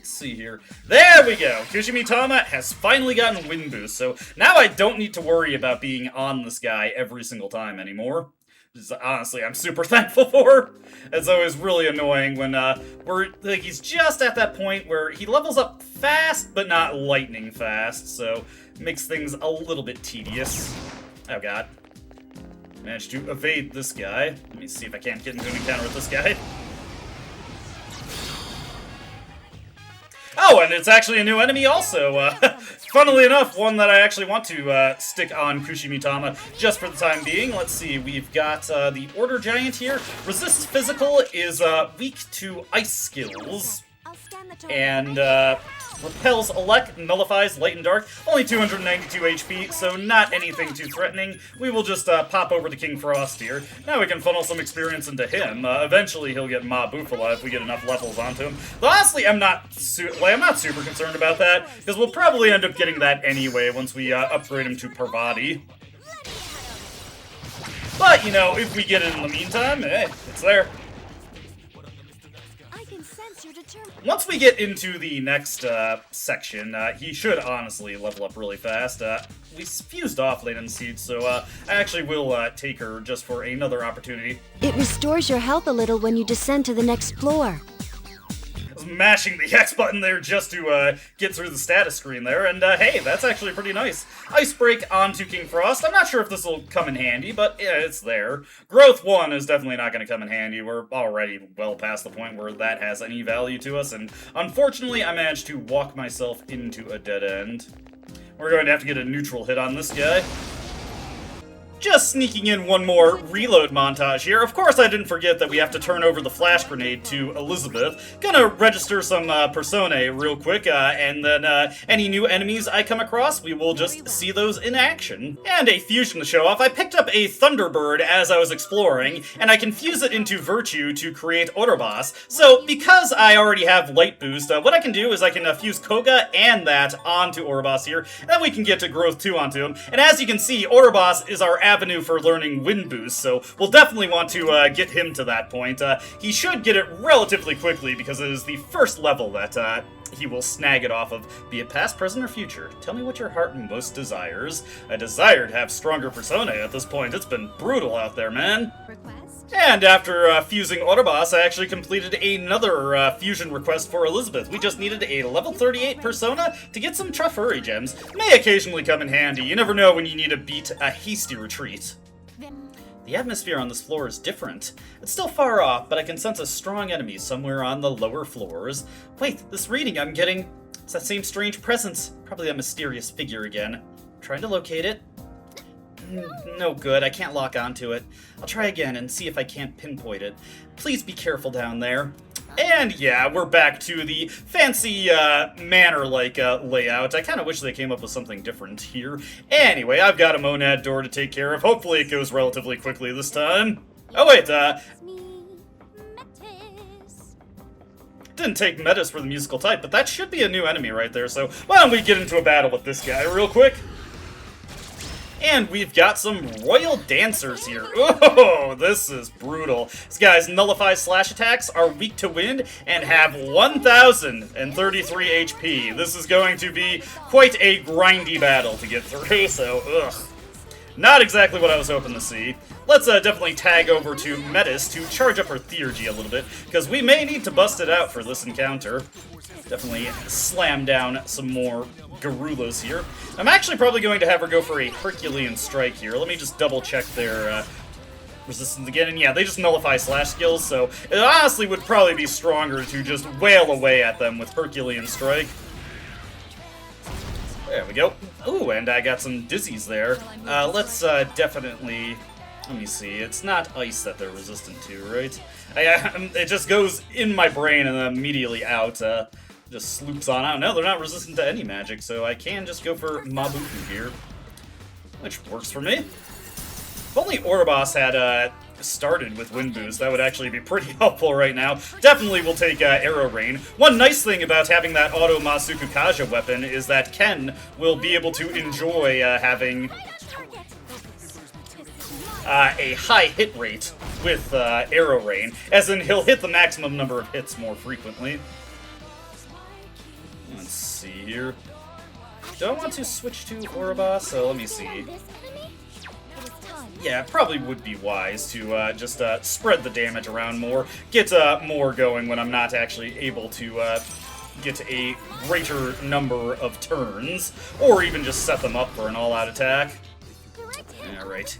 See here. There we go! Kushimitama has finally gotten wind boost, so now I don't need to worry about being on this guy every single time anymore. Which honestly, I'm super thankful for. It's always really annoying when he's just at that point where he levels up fast, but not lightning fast, so it makes things a little bit tedious. Oh god. Managed to evade this guy. Let me see if I can't get into an encounter with this guy. Oh, and it's actually a new enemy also. Funnily enough, one that I actually want to stick on Kushimitama just for the time being. Let's see, we've got the Order Giant here. Resists physical, is weak to ice skills, and repels elect, nullifies light and dark. Only 292 HP, so not anything too threatening. We will just pop over to King Frost here. Now we can funnel some experience into him. Eventually he'll get Ma Bufala if we get enough levels onto him. Though honestly, I'm not super concerned about that, because we'll probably end up getting that anyway once we upgrade him to Parvati. But, you know, if we get it in the meantime, hey, it's there. Once we get into the next section, he should honestly level up really fast. We fused off Layden Seed, so I actually will take her just for another opportunity. It restores your health a little when you descend to the next floor. I was mashing the X button there just to get through the status screen there, and hey, that's actually pretty nice. Ice Break onto King Frost. I'm not sure if this will come in handy, but yeah, it's there. Growth 1 is definitely not going to come in handy. We're already well past the point where that has any value to us, and unfortunately, I managed to walk myself into a dead end. We're going to have to get a neutral hit on this guy. Just sneaking in one more reload montage here. Of course, I didn't forget that we have to turn over the flash grenade to Elizabeth. Gonna register some personae real quick, and then any new enemies I come across, we will just see those in action. And a fusion to show off. I picked up a Thunderbird as I was exploring, and I can fuse it into Virtue to create Orobas. So, because I already have Light Boost, what I can do is I can fuse Koga and that onto Orobas here, and then we can get to Growth 2 onto him. And as you can see, Orobas is our avenue for learning Wind Boost, so we'll definitely want to get him to that point. He should get it relatively quickly because it is the first level that he will snag it off of, be it past, present, or future. Tell me what your heart most desires. I desire to have stronger personae at this point. It's been brutal out there, man. Request? And after fusing Orobas, I actually completed another fusion request for Elizabeth. We just needed a level 38 persona to get some Trufuri gems. May occasionally come in handy. You never know when you need to beat a hasty retreat. The atmosphere on this floor is different. It's still far off, but I can sense a strong enemy somewhere on the lower floors. Wait, this reading I'm getting, it's that same strange presence. Probably that mysterious figure again. Trying to locate it. No good, I can't lock onto it. I'll try again and see if I can't pinpoint it. Please be careful down there. And yeah, we're back to the fancy manor-like layout. I kind of wish they came up with something different here. Anyway, I've got a monad door to take care of. Hopefully it goes relatively quickly this time. Oh wait, didn't take Metis for the musical type, but that should be a new enemy right there, so why don't we get into a battle with this guy real quick? And we've got some royal dancers here. Oh, this is brutal. These guys' nullify slash attacks are weak to wind and have 1,033 HP. This is going to be quite a grindy battle to get through, so ugh. Not exactly what I was hoping to see. Let's definitely tag over to Metis to charge up her Theurgy a little bit, because we may need to bust it out for this encounter. Definitely slam down some more Garulas here. I'm actually probably going to have her go for a Herculean Strike here. Let me just double check their resistance again. And yeah, they just nullify slash skills, so it honestly would probably be stronger to just wail away at them with Herculean Strike. There we go. Ooh, and I got some dizzies there. Let's definitely... Let me see. It's not ice that they're resistant to, right? It just goes in my brain and then immediately out. Just sloops on out. No, they're not resistant to any magic, so I can just go for Mabuku here. which works for me. If only Oribos had started with Wind Boost, that would actually be pretty helpful right now. Definitely will take Arrow Rain. One nice thing about having that Auto Masuku Kaja weapon is that Ken will be able to enjoy having a high hit rate with Arrow Rain, as in he'll hit the maximum number of hits more frequently. Let's see here. Do I want to switch to Oribos? So let me see. Yeah, it probably would be wise to just spread the damage around more, get more going when I'm not actually able to get a greater number of turns, or even just set them up for an all-out attack. Alright.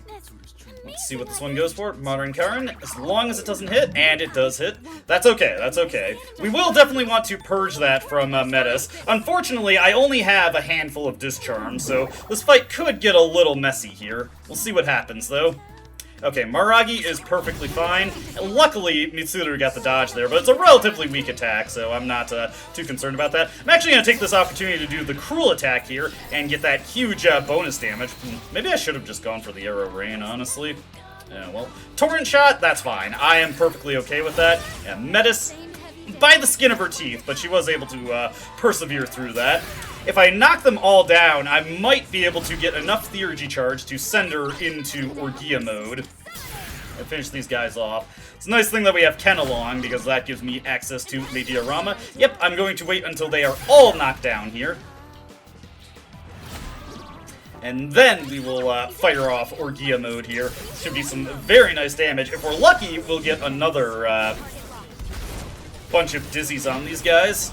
Let's see what this one goes for. Modern Karen, as long as it doesn't hit, and it does hit, that's okay, that's okay. We will definitely want to purge that from Metis. Unfortunately, I only have a handful of Discharm, so this fight could get a little messy here. We'll see what happens, though. Okay, Maragi is perfectly fine. Luckily, Mitsuru got the dodge there, but it's a relatively weak attack, so I'm not too concerned about that. I'm actually going to take this opportunity to do the Cruel attack here and get that huge bonus damage. Maybe I should have just gone for the Arrow Rain, honestly. Yeah, well, Torrent Shot, that's fine. I am perfectly okay with that. Yeah, Metis, by the skin of her teeth, but she was able to persevere through that. If I knock them all down, I might be able to get enough Theurgy Charge to send her into Orgia mode and finish these guys off. It's a nice thing that we have Ken along, because that gives me access to the diorama. Yep, I'm going to wait until they are all knocked down here. And then we will fire off Orgia mode here. Should be some very nice damage. If we're lucky, we'll get another bunch of dizzies on these guys.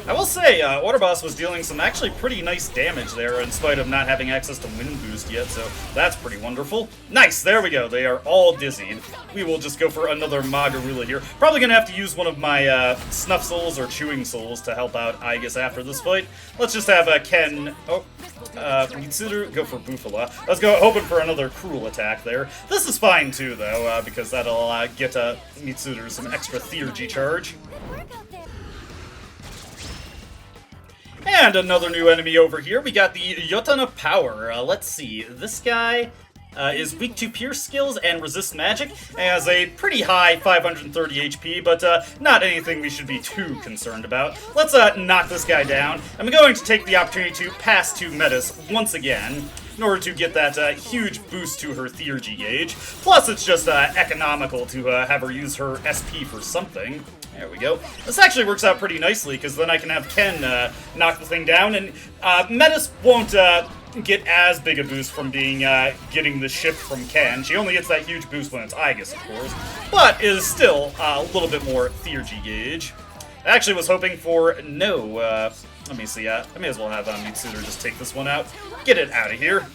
I will say, Oribos was dealing some actually pretty nice damage there in spite of not having access to Wind Boost yet, so that's pretty wonderful. Nice, there we go, they are all dizzied. We will just go for another Magarula here. Probably gonna have to use one of my Snuff Souls or Chewing Souls to help out Aigis after this fight. Let's just have Ken... Mitsuru, go for Bufala. Let's go hoping for another Cruel attack there. This is fine too, though, because that'll get Mitsuru some extra Theurgy Charge. And another new enemy over here. We got the Yotan of Power. Let's see. This guy is weak to Pierce skills and resist magic. Has a pretty high 530 HP, but not anything we should be too concerned about. Let's knock this guy down. I'm going to take the opportunity to pass to Metis once again, in order to get that huge boost to her Theurgy gauge. Plus, it's just economical to have her use her SP for something. There we go. This actually works out pretty nicely, because then I can have Ken knock the thing down, and Metis won't get as big a boost from being getting the shift from Ken. She only gets that huge boost when it's Aigis, of course, but is still a little bit more Theurgy gauge. I actually was hoping for no... let me see, I may as well have Mitsuru just take this one out. Get it out of here.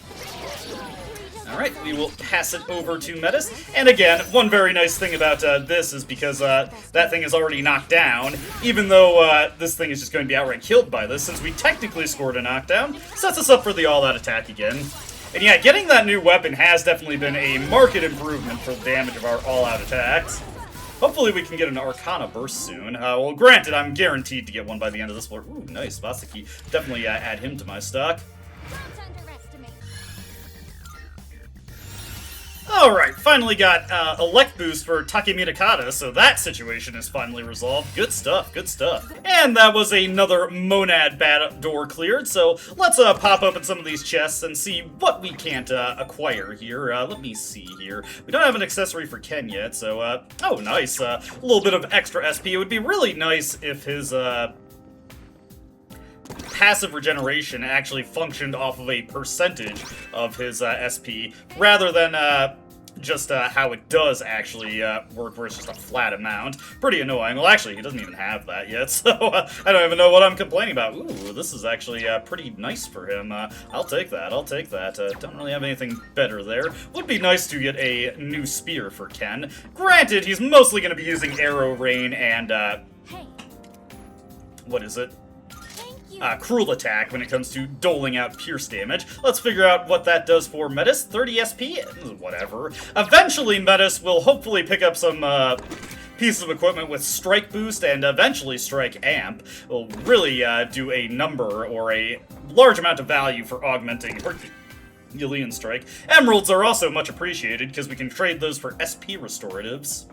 Alright, we will pass it over to Metis. And again, one very nice thing about this is because that thing is already knocked down, even though this thing is just going to be outright killed by this, since we technically scored a knockdown, sets us up for the all-out attack again. And yeah, getting that new weapon has definitely been a marked improvement for the damage of our all-out attacks. Hopefully we can get an Arcana Burst soon. Well, granted, I'm guaranteed to get one by the end of this floor. Ooh, nice, Vasaki. Definitely add him to my stock. Alright, finally got Elect Boost for Takemitakata, so that situation is finally resolved. Good stuff, good stuff. And that was another Monad Bad Door cleared, so let's pop open some of these chests and see what we can't acquire here. Let me see here. We don't have an accessory for Ken yet, so, oh, nice. A little bit of extra SP. It would be really nice if his, passive regeneration actually functioned off of a percentage of his SP, rather than just how it does actually work, where it's just a flat amount. Pretty annoying. Well, actually, he doesn't even have that yet, so I don't even know what I'm complaining about. Ooh, this is actually pretty nice for him. I'll take that, I'll take that. Don't really have anything better there. Would be nice to get a new spear for Ken. Granted, he's mostly going to be using Arrow Rain and, what is it? Cruel attack when it comes to doling out pierce damage. Let's figure out what that does for Metis. 30 SP? Whatever. Eventually, Metis will hopefully pick up some pieces of equipment with Strike Boost and eventually Strike Amp. Will really do a number or a large amount of value for augmenting Herculean Strike. Emeralds are also much appreciated because we can trade those for SP restoratives.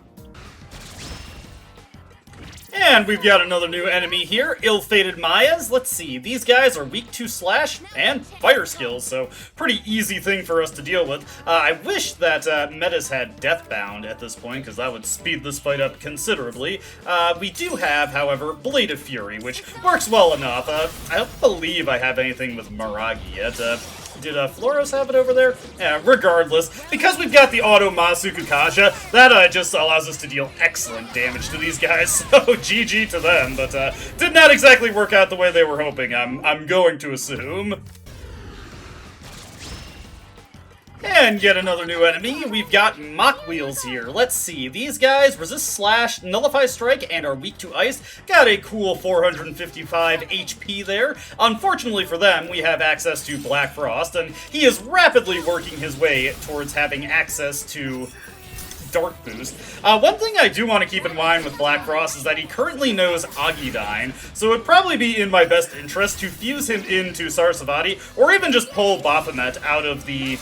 And we've got another new enemy here, Ill-Fated Mayas. Let's see, these guys are weak to slash and fire skills, so pretty easy thing for us to deal with. I wish that Metas had Deathbound at this point, because that would speed this fight up considerably. We do have, however, Blade of Fury, which works well enough. I don't believe I have anything with Maragi yet. Did Floros have it over there? Yeah, regardless, because we've got the auto Masuku Kasha, that just allows us to deal excellent damage to these guys, so GG to them, but did not exactly work out the way they were hoping, I'm going to assume. And yet another new enemy, we've got Mock Wheels here. Let's see, these guys resist slash, nullify strike, and are weak to ice. Got a cool 455 HP there. Unfortunately for them, we have access to Black Frost, and he is rapidly working his way towards having access to Dark Boost. One thing I do want to keep in mind with Black Frost is that he currently knows Agidine, so it would probably be in my best interest to fuse him into Sarsavati, or even just pull Baphomet out of the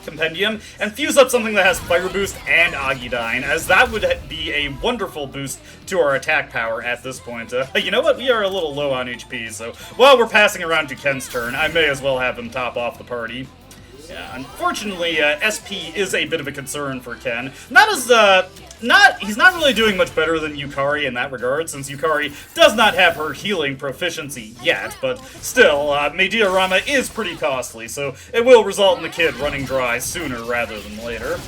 compendium and fuse up something that has Fire Boost and Agidine, as that would be a wonderful boost to our attack power at this point. You know what? We are a little low on HP, so while we're passing around to Ken's turn, I may as well have him top off the party. Yeah, unfortunately, SP is a bit of a concern for Ken. He's not really doing much better than Yukari in that regard, since Yukari does not have her healing proficiency yet, but still, Media-Rama is pretty costly, so it will result in the kid running dry sooner rather than later.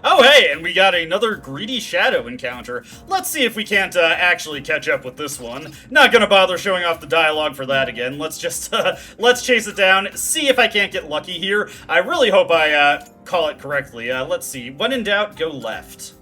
Oh hey, and we got another Greedy Shadow encounter. Let's see if we can't actually catch up with this one. Not gonna bother showing off the dialogue for that again. Let's just, let's chase it down, see if I can't get lucky here. I really hope I call it correctly. Let's see. When in doubt, go left.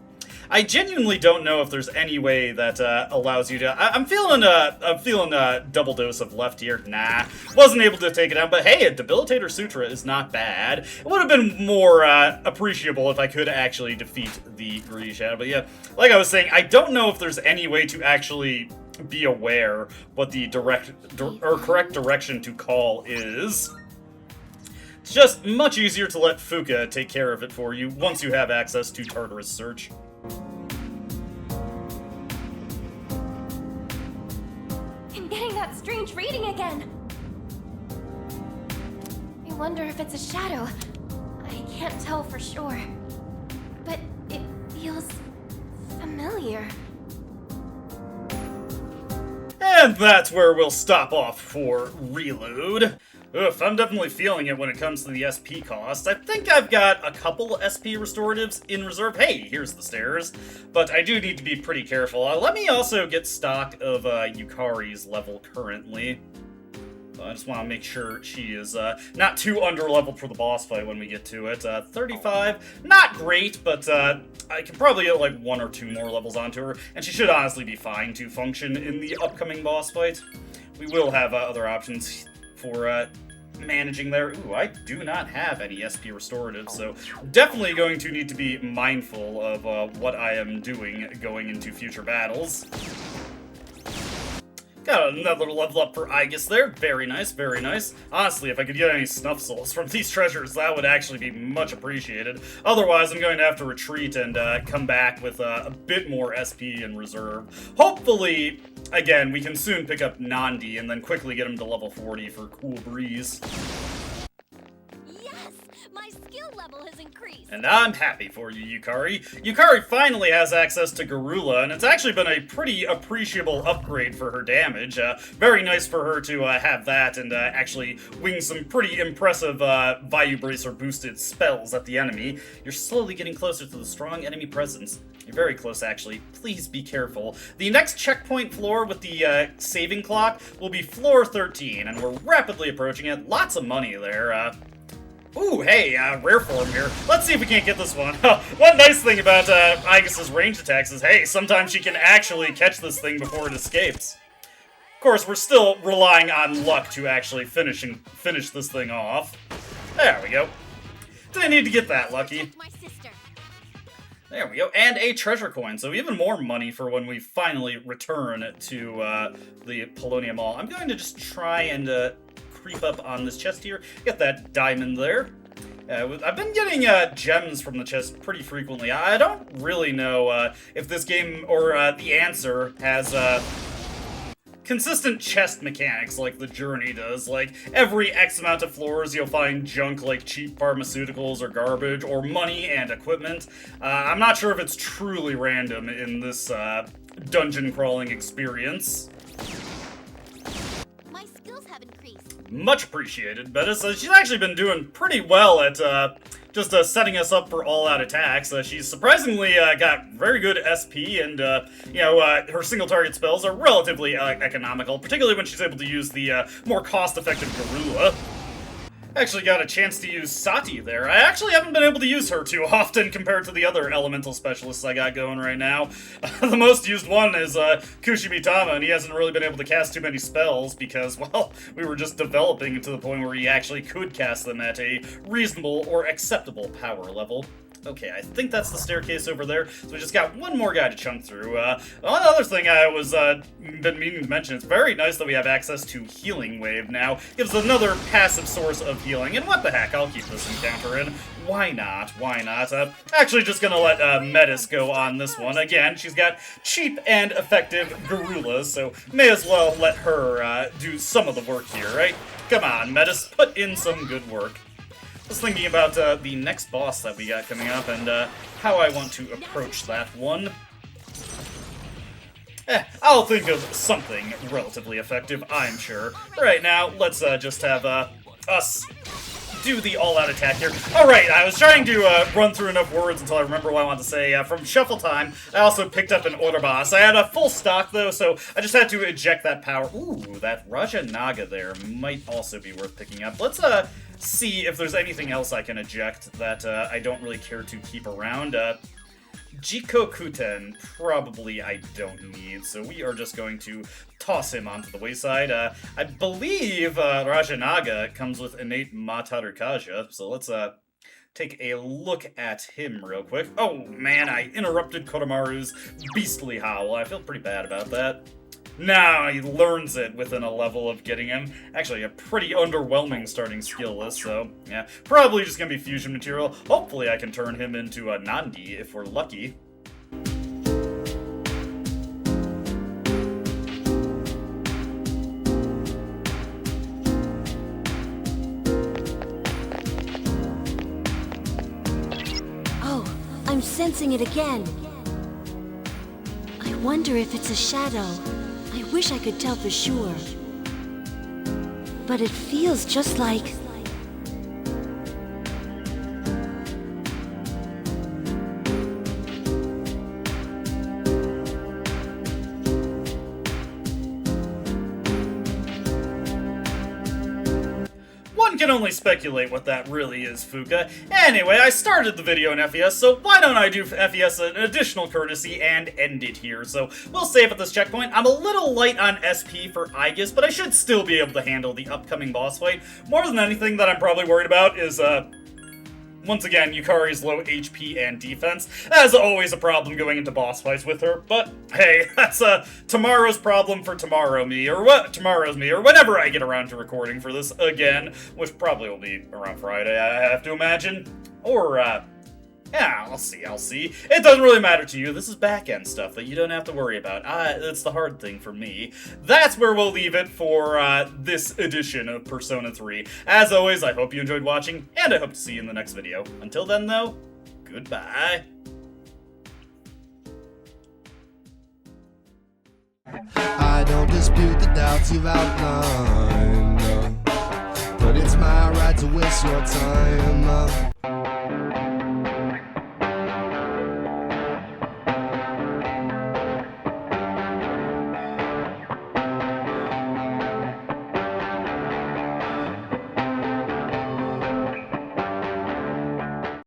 I genuinely don't know if there's any way that allows you to... I'm feeling a double dose of left here. Nah, wasn't able to take it out, but hey, a Debilitator Sutra is not bad. It would have been more appreciable if I could actually defeat the Greedy Shadow, but yeah, like I was saying, I don't know if there's any way to actually be aware what the correct direction to call is. It's just much easier to let Fuka take care of it for you once you have access to Tartarus Search. I'm getting that strange reading again. I wonder if it's a shadow. I can't tell for sure, but it feels familiar. And that's where we'll stop off for Reload. Oof, I'm definitely feeling it when it comes to the SP cost. I think I've got a couple SP restoratives in reserve. Hey, here's the stairs. But I do need to be pretty careful. Let me also get stock of Yukari's level currently. I just want to make sure she is not too underleveled for the boss fight when we get to it. 35, not great, but I can probably get like 1 or 2 more levels onto her, and she should honestly be fine to function in the upcoming boss fight. We will have other options for managing there. Ooh, I do not have any SP restoratives, so definitely going to need to be mindful of what I am doing going into future battles. Got another level up for Aegis there. Very nice, very nice. Honestly, if I could get any Snuff Souls from these treasures, that would actually be much appreciated. Otherwise, I'm going to have to retreat and come back with a bit more SP in reserve. Hopefully, again, we can soon pick up Nandi and then quickly get him to level 40 for Cool Breeze. Yes! My skill level has increased! And I'm happy for you, Yukari. Yukari finally has access to Garula, and it's actually been a pretty appreciable upgrade for her damage. Very nice for her to have that and actually wing some pretty impressive Vayu Bracer boosted spells at the enemy. You're slowly getting closer to the strong enemy presence. You're very close, actually. Please be careful. The next checkpoint floor with the saving clock will be floor 13, and we're rapidly approaching it. Lots of money there. Ooh, hey, rare form here. Let's see if we can't get this one. One nice thing about Aegis' ranged attacks is, hey, sometimes she can actually catch this thing before it escapes. Of course, we're still relying on luck to actually finish this thing off. There we go. Didn't need to get that lucky. My sister. There we go, and a treasure coin, so even more money for when we finally return to the Polonium Mall. I'm going to just try and creep up on this chest here, get that diamond there. I've been getting gems from the chest pretty frequently. I don't really know if this game or the answer has consistent chest mechanics like the Journey does. Like, every X amount of floors you'll find junk like cheap pharmaceuticals or garbage, or money and equipment. I'm not sure if it's truly random in this dungeon crawling experience. My skills have increased. Much appreciated, Betta. So she's actually been doing pretty well at just setting us up for all-out attacks. She's surprisingly got very good SP, and you know, her single target spells are relatively economical, particularly when she's able to use the more cost-effective Garula. Actually got a chance to use Sati there. I actually haven't been able to use her too often compared to the other elemental specialists I got going right now. The most used one is Kushimitama, and he hasn't really been able to cast too many spells because, well, we were just developing to the point where he actually could cast them at a reasonable or acceptable power level. Okay, I think that's the staircase over there, so we just got one more guy to chunk through. One other thing I was been meaning to mention, it's very nice that we have access to Healing Wave now. Gives us another passive source of healing, and what the heck, I'll keep this encounter in. Why not? Why not? Actually just gonna let Metis go on this one. Again, she's got cheap and effective Garulas, so may as well let her do some of the work here, right? Come on, Metis, put in some good work. I was thinking about the next boss that we got coming up and how I want to approach that one. I'll think of something relatively effective, I'm sure. Right now, let's just have us do the all-out attack here. Alright, I was trying to run through enough words until I remember what I wanted to say. From Shuffle Time, I also picked up an Order Boss. I had a full stock, though, so I just had to eject that power. Ooh, that Raja Naga there might also be worth picking up. Let's see if there's anything else I can eject that I don't really care to keep around. Jikokuten, probably I don't need, so we are just going to toss him onto the wayside. I believe Rajanaga comes with innate Matarukaja, so let's take a look at him real quick. Oh man, I interrupted Kotamaru's beastly howl. I feel pretty bad about that. Now he learns it within a level of getting him. Actually, a pretty underwhelming starting skill list, so yeah. Probably just gonna be fusion material. Hopefully I can turn him into a Nandi if we're lucky. Oh, I'm sensing it again. I wonder if it's a shadow. I wish I could tell for sure. But it feels just like... One can only speculate what that really is, Fuka. Anyway, I started the video in FES, so why don't I do FES an additional courtesy and end it here. So we'll save at this checkpoint. I'm a little light on SP for Aegis, but I should still be able to handle the upcoming boss fight. More than anything that I'm probably worried about is, once again, Yukari's low HP and defense. That is always a problem going into boss fights with her, but hey, that's tomorrow's problem for tomorrow me, or what tomorrow's me, or whenever I get around to recording for this again, which probably will be around Friday, I have to imagine. Or, yeah, I'll see. It doesn't really matter to you. This is back-end stuff that you don't have to worry about. It's the hard thing for me. That's where we'll leave it for this edition of Persona 3. As always, I hope you enjoyed watching, and I hope to see you in the next video. Until then, though, goodbye. I don't dispute the doubts you've outlined, but it's my right to waste your time.